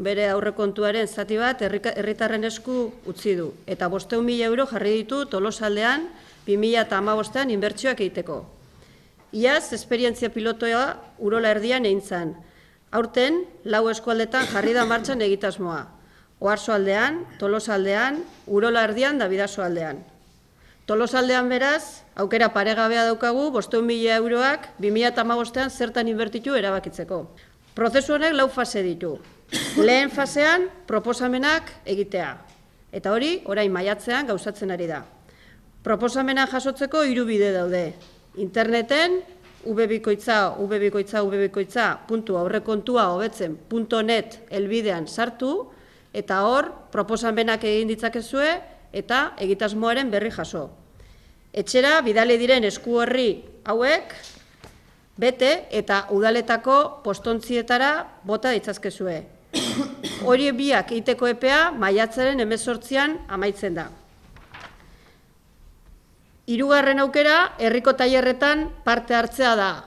bere aurrekontuaren zati bat herritarren esku utzi du, eta 500.000 euro jarri ditu Tolosaldean 2015ean inbertsioak egiteko. Iaz, esperientzia pilotoa Urola erdian egin zen. Aurten, 4 eskualdetan jarri da martxan egitasmoa. Oarsoaldean, Tolosaldean, Urola erdian da Bidasoaldean. Tolosaldean beraz, aukera paregabea daukagu 500.000 euroak 2015ean zertan inbertitu erabakitzeko. Prozesu honek 4 fase ditu. Lehen fasean proposamenak egitea. Eta hori, orain maiatzean gauzatzen ari da. Proposamena jasotzeko 3 bide daude. Interneten, www.aurrekontua-hobetzen.net helbidean sartu, eta hor, proposamenak egin ditzakezue eta egitasmoaren berri jaso. Etxera, bidali diren esku horri hauek, bete eta udaletako postontzietara bota ditzazkezue. Hori biak egiteko epea maiatzaren 18an amaitzen da. 3. aukera, herriko tailerretan parte hartzea da.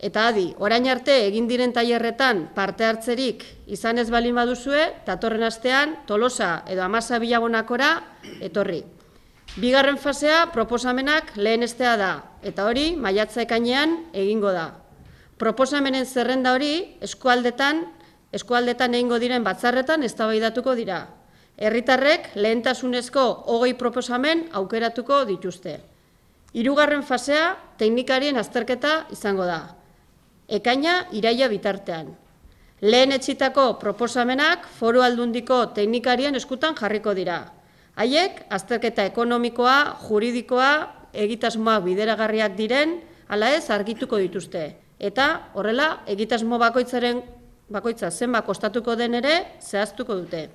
Eta adi, orain arte egin diren tailerretan parte hartzerik izan ez baldin baduzue, datorren astean Tolosa edo Amasa Bilabonakora etorri. 2. fasea proposamenak lehenestea da, eta hori maiatza ekainean egingo da. Proposamenen zerrenda hori eskualdetan egingo diren batzarretan eztabaidatuko dira. Herritarrek lehentasunezko 20 proposamen aukeratuko dituzte. 3. fasea teknikarien azterketa izango da. Ekaina iraila bitartean. Lehen etxitako proposamenak Foru Aldundiko teknikarien eskutan jarriko dira. Haiek azterketa ekonomikoa, juridikoa, egitasmoak bideragarriak diren, ala ez argituko dituzte. Eta horrela egitasmo bakoitza zenbat kostatuko den ere zehaztuko dute.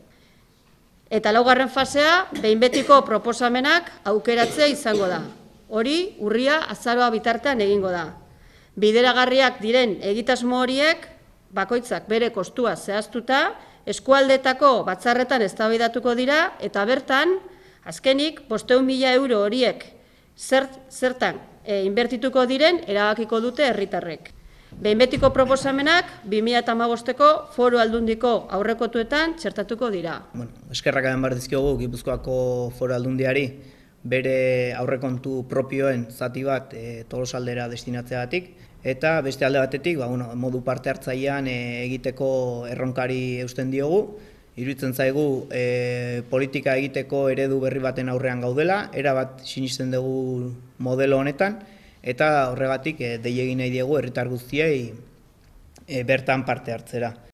Eta 4. fasea behin betiko proposamenak aukeratzea izango da. Hori urria azaroa bitartean egingo da. Bideragarriak diren egitasmo horiek bakoitzak bere kostua zehaztuta, eskualdetako batzarretan eztabaidatuko dira eta bertan, azkenik 500.000 euro horiek zertan inbertituko diren erabakiko dute herritarrek. Behin betiko proposamenak 2015ko Foru Aldundiko aurrekontuetan txertatuko dira. Eskerrak eman behar dizkiogu Gipuzkoako Foru Aldundiari bere aurrekontu propioen zati bat Tolosaldera destinatzeagatik, eta beste alde batetik modu parte hartzailean egiteko erronkari eusten diogu. Iruditzen zaigu politika egiteko eredu berri baten aurrean gaudela, erabat sinisten dugu modelo honetan, eta horregatik dei egin nahi diegu herritar guztiei bertan parte hartzera.